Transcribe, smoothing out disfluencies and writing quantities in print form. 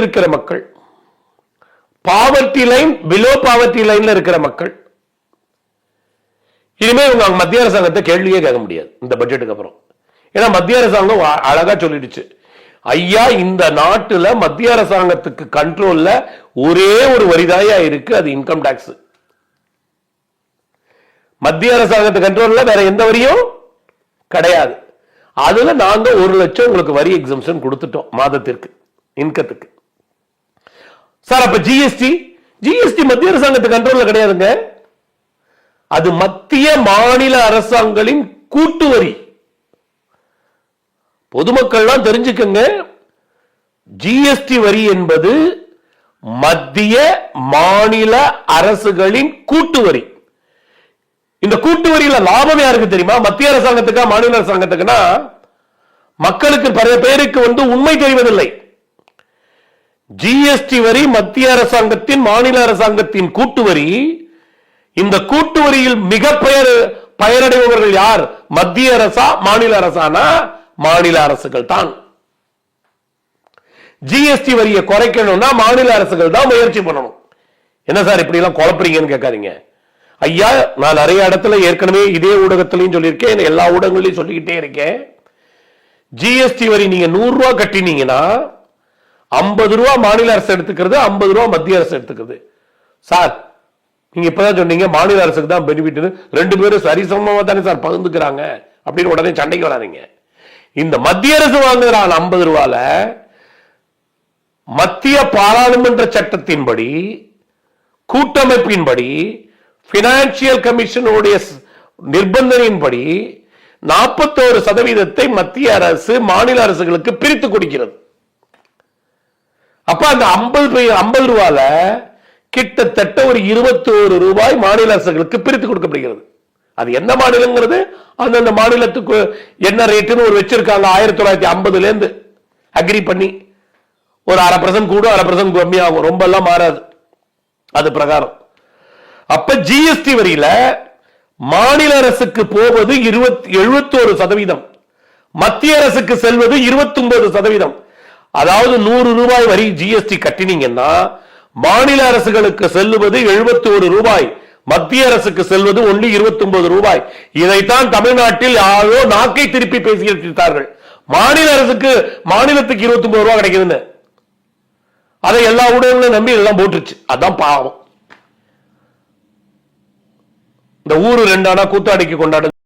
இருக்கிற மக்கள், poverty line below poverty லைன்ல இருக்கிற மக்கள் இனிமே இவங்க மத்திய அரசாங்கத்தை கேள்வியே கேட்க முடியாது இந்த பட்ஜெட்டுக்கு அப்புறம். ஏன்னா மத்திய அரசாங்கம் அழகா சொல்லிடுச்சு, ஐயா இந்த நாட்டுல மத்திய அரசாங்கத்துக்கு கண்ட்ரோல்ல ஒரே ஒரு வரிதாயா இருக்கு, அது இன்கம் டாக்ஸ். மத்திய அரசாங்கத்து கண்ட்ரோல்ல வேற எந்த வரியும் கிடையாது. அதுல நாங்க 1 லட்சம் உங்களுக்கு வரி எக்ஸம்ஷன் கொடுத்துட்டோம் மாதத்திற்கு இன்கத்துக்கு. சார் அப்ப ஜிஎஸ்டி மத்திய அரசாங்கத்து கண்ட்ரோல்ல கிடையாதுங்க, அது மத்திய மாநில அரசாங்கங்களின் கூட்டு வரி. பொதுமக்கள்லாம் தெரிஞ்சுக்கங்க, ஜிஎஸ்டி வரி என்பது மத்திய மாநில அரசுகளின் கூட்டு வரி. இந்த கூட்டு வரியில லாபம் யாருக்கு தெரியுமா? மத்திய அரசாங்கத்துக்கா மாநில அரசாங்கத்துக்குன்னா மக்களுக்கு பல பேருக்கு உண்மை தெரிவதில்லை. ஜிஎஸ்டி வரி மத்திய அரசாங்கத்தின் மாநில அரசாங்கத்தின் கூட்டு வரி. இந்த கூட்டு வரியில் மிக பயனடைபவர்கள் யார்? மத்திய அரசா மாநில அரசானா? மாநில அரசுகள் தான். ஜிஎஸ்டி வரியை குறைக்கணும்னா மாநில அரசுகள் தான் முயற்சி பண்ணணும். என்ன சார் இப்படி எல்லாம் குழப்பறீங்கன்னு கேட்காதீங்க ஐயா. நான் நிறைய இடத்துல ஏற்கனவே இதே ஊடகத்திலையும் சொல்லியிருக்கேன், எல்லா ஊடகங்களையும் சொல்லிக்கிட்டே இருக்கேன். ஜிஎஸ்டி வரி நீங்க 100 ரூபாய் கட்டினீங்கன்னா 50 ரூபாய் மாநில அரசு எடுத்துக்கிறது, 50 ரூபாய் மத்திய அரசு எடுத்துக்கிறது. சார் நீங்க இப்பதான் சொன்னீங்க மாநில அரசுக்கு தான் பெனிஃபிட், 2 பேரும் சரிசமமா தானே சார் பகிர்ந்துக்கிறாங்க அப்படின்னு உடனே சண்டைக்கு வராதீங்க. இந்த மத்திய அரசு வாங்குறான் 50 ரூபால மத்திய பாராளுமன்ற சட்டத்தின்படி, கூட்டமைப்பின்படி, பினான்சியல் கமிஷனுடைய நிர்பந்தனையின்படி 41% மத்திய அரசு மாநில அரசுகளுக்கு பிரித்து கொடுக்கிறது. அப்ப அந்த 50 ரூபால கிட்டத்தட்ட ஒரு 21 ரூபாய் மாநில அரசுகளுக்கு பிரித்து கொடுக்கப்படுகிறது. அது என்ன மாநிலங்கிறது அந்தந்த மாநிலத்துக்கு என்ன ரேட்டுன்னு ஒரு வச்சிருக்காங்க. 1950ல இருந்து அக்ரி பண்ணி ஒரு 1/2% கூட 1/2% கம்மியாகும், ரொம்ப எல்லாம் மாறாது அது பிரகாரம். அப்ப ஜிஎஸ்டி வரியில மாநில அரசுக்கு போவது 71%, மத்திய அரசுக்கு செல்வது 29%. அதாவது 100 ரூபாய் வரி ஜிஎஸ்டி கட்டினீங்கன்னா மாநில அரசுகளுக்கு செல்லுவது 71 ரூபாய், மத்திய அரசுக்கு செல்வது ஒன்லி 29 ரூபாய். இதைத்தான் தமிழ்நாட்டில் யாரோ நாக்கை திருப்பி பேசியிருக்கிறார்கள். மாநில அரசுக்கு மாநிலத்துக்கு 29 ரூபாய் கிடைக்குதுன்னு அதை எல்லா ஊடகங்களும் நம்பி எல்லாம் போட்டுருச்சு. அதான் பாவம். இந்த ஊரு 2 ஆனா கூத்தாடிக்கு கொண்டாடு